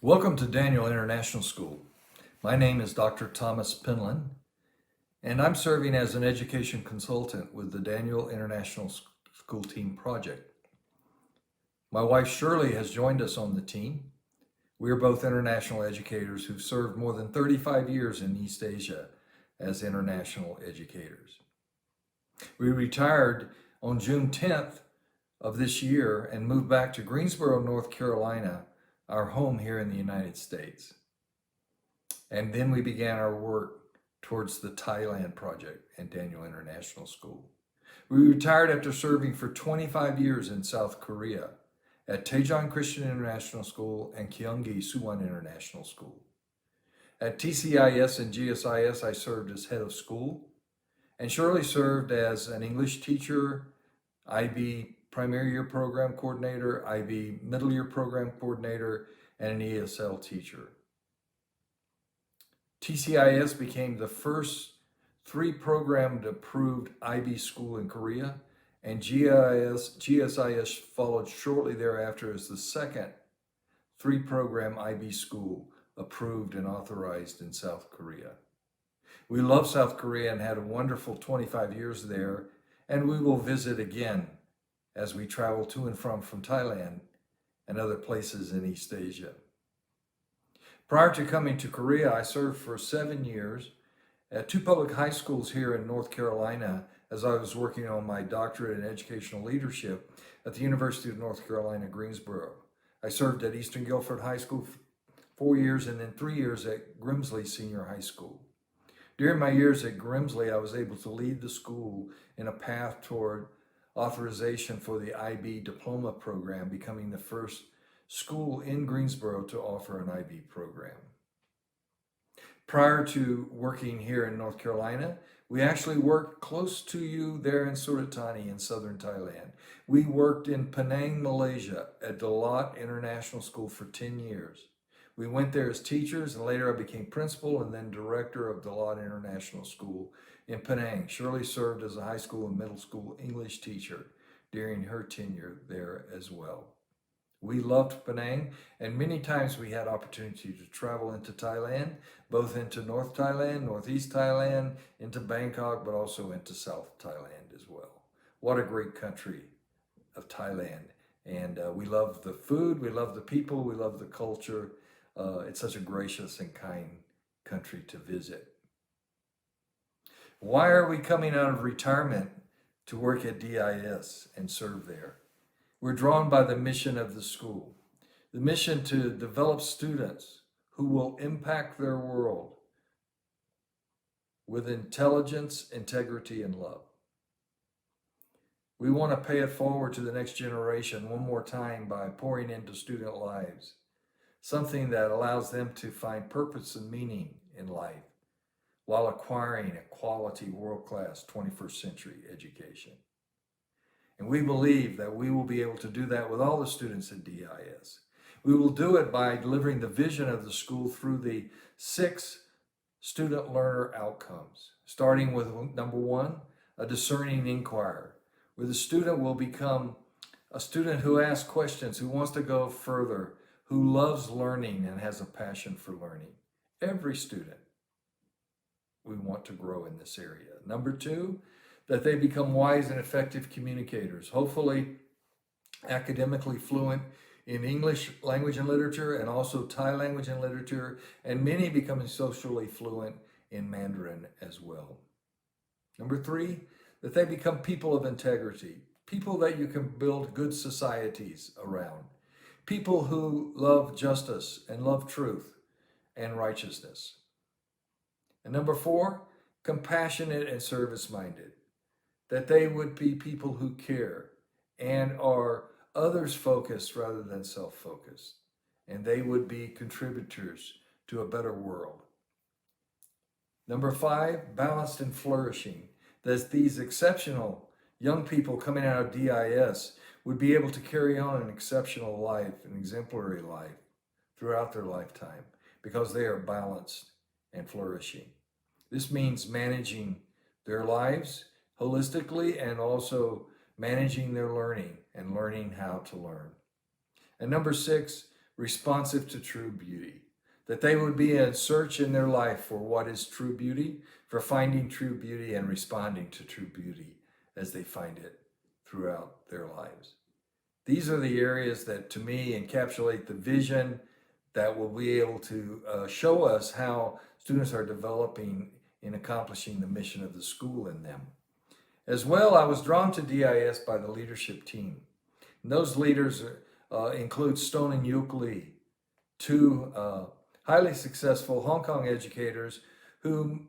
Welcome to Daniel International School. My name is Dr. Thomas Penland, and I'm serving as an education consultant with the Daniel International School Team Project. My wife Shirley has joined us on the team. We are both international educators who've served more than 35 years in East Asia as international educators. We retired on June 10th of this year and moved back to Greensboro, North Carolina, our home here in the United States. And then we began our work towards the Thailand project and Daniel International School. We retired after serving for 25 years in South Korea at Daejeon Christian International School and Gyeonggi Suwon International School. At TCIS and GSIS, I served as head of school, and Shirley served as an English teacher, IB primary year program coordinator, IB middle year program coordinator, and an ESL teacher. TCIS became the first 3-programmed approved IB school in Korea, and GSIS followed shortly thereafter as the second 3-program IB school approved and authorized in South Korea. We love South Korea and had a wonderful 25 years there, and we will visit again as we travel to and from Thailand and other places in East Asia. Prior to coming to Korea, I served for 7 years at 2 public high schools here in North Carolina as I was working on my doctorate in educational leadership at the University of North Carolina, Greensboro. I served at Eastern Guilford High School for 4 years and then 3 years at Grimsley Senior High School. During my years at Grimsley, I was able to lead the school in a path toward authorization for the IB diploma program, becoming the first school in Greensboro to offer an IB program. Prior to working here in North Carolina, we actually worked close to you there in Surat Thani in southern Thailand. We worked in Penang, Malaysia at Dalat International School for 10 years. We went there as teachers, and later I became principal and then director of Dalat International School in Penang. Shirley served as a high school and middle school English teacher during her tenure there as well. We loved Penang, and many times we had opportunity to travel into Thailand, both into North Thailand, Northeast Thailand, into Bangkok, but also into South Thailand as well. What a great country of Thailand. And we love the food, we love the people, we love the culture. It's such a gracious and kind country to visit. Why are we coming out of retirement to work at DIS and serve there? We're drawn by the mission of the school, the mission to develop students who will impact their world with intelligence, integrity, and love. We want to pay it forward to the next generation one more time by pouring into student lives, something that allows them to find purpose and meaning in life while acquiring a quality, world-class 21st century education. And we believe that we will be able to do that with all the students at DIS. We will do it by delivering the vision of the school through the 6 student learner outcomes, starting with number 1, a discerning inquirer, where the student will become a student who asks questions, who wants to go further, who loves learning and has a passion for learning. Every student, we want to grow in this area. Number 2, that they become wise and effective communicators, hopefully academically fluent in English language and literature and also Thai language and literature, and many becoming socially fluent in Mandarin as well. Number 3, that they become people of integrity, people that you can build good societies around, people who love justice and love truth and righteousness. And number 4, compassionate and service-minded, that they would be people who care and are others-focused rather than self-focused, and they would be contributors to a better world. Number 5, balanced and flourishing, that these exceptional young people coming out of DIS would be able to carry on an exceptional life, an exemplary life throughout their lifetime because they are balanced and flourishing. This means managing their lives holistically and also managing their learning and learning how to learn. And number 6, responsive to true beauty, that they would be in search in their life for what is true beauty, for finding true beauty and responding to true beauty as they find it throughout their lives. These are the areas that, to me, encapsulate the vision that will be able to show us how students are developing in accomplishing the mission of the school in them. As well, I was drawn to DIS by the leadership team. And those leaders include Stone and Yuk Lee, two highly successful Hong Kong educators who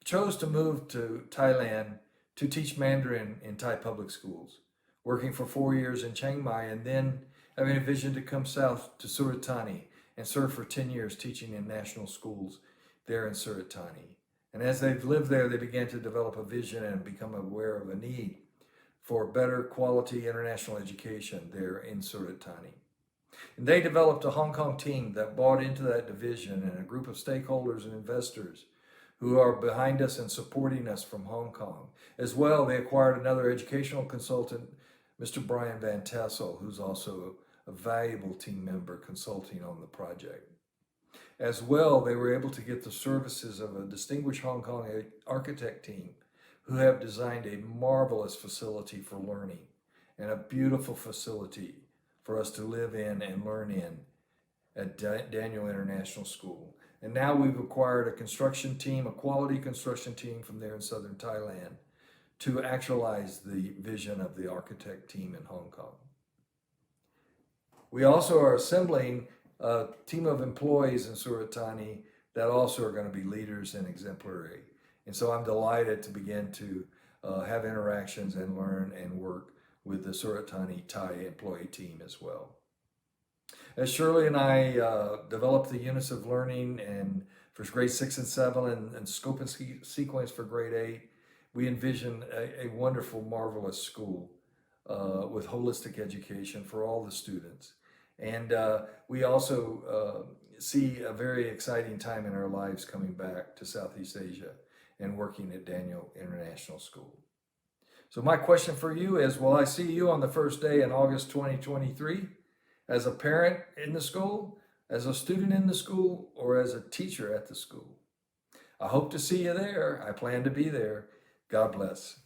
chose to move to Thailand to teach Mandarin in Thai public schools, working for 4 years in Chiang Mai and then having a vision to come south to Surat Thani and serve for 10 years teaching in national schools there in Surat Thani. And as they've lived there, they began to develop a vision and become aware of a need for better quality international education there in Surat Thani. And they developed a Hong Kong team that bought into that division and a group of stakeholders and investors who are behind us and supporting us from Hong Kong. As well, they acquired another educational consultant, Mr. Brian Van Tassel, who's also a valuable team member consulting on the project. As well, they were able to get the services of a distinguished Hong Kong architect team who have designed a marvelous facility for learning and a beautiful facility for us to live in and learn in at Daniel International School. And now we've acquired a construction team, a quality construction team from there in southern Thailand to actualize the vision of the architect team in Hong Kong. We also are assembling a team of employees in Surat Thani that also are going to be leaders and exemplary. And so I'm delighted to begin to have interactions and learn and work with the Surat Thani Thai employee team as well. As Shirley and I developed the units of learning and for grade 6 and 7 and scope and sequence for grade 8, we envision a wonderful, marvelous school with holistic education for all the students. And we also see a very exciting time in our lives coming back to Southeast Asia and working at Daniel International School. So my question for you is, will I see you on the first day in August 2023 as a parent in the school, as a student in the school, or as a teacher at the school? I hope to see you there. I plan to be there. God bless.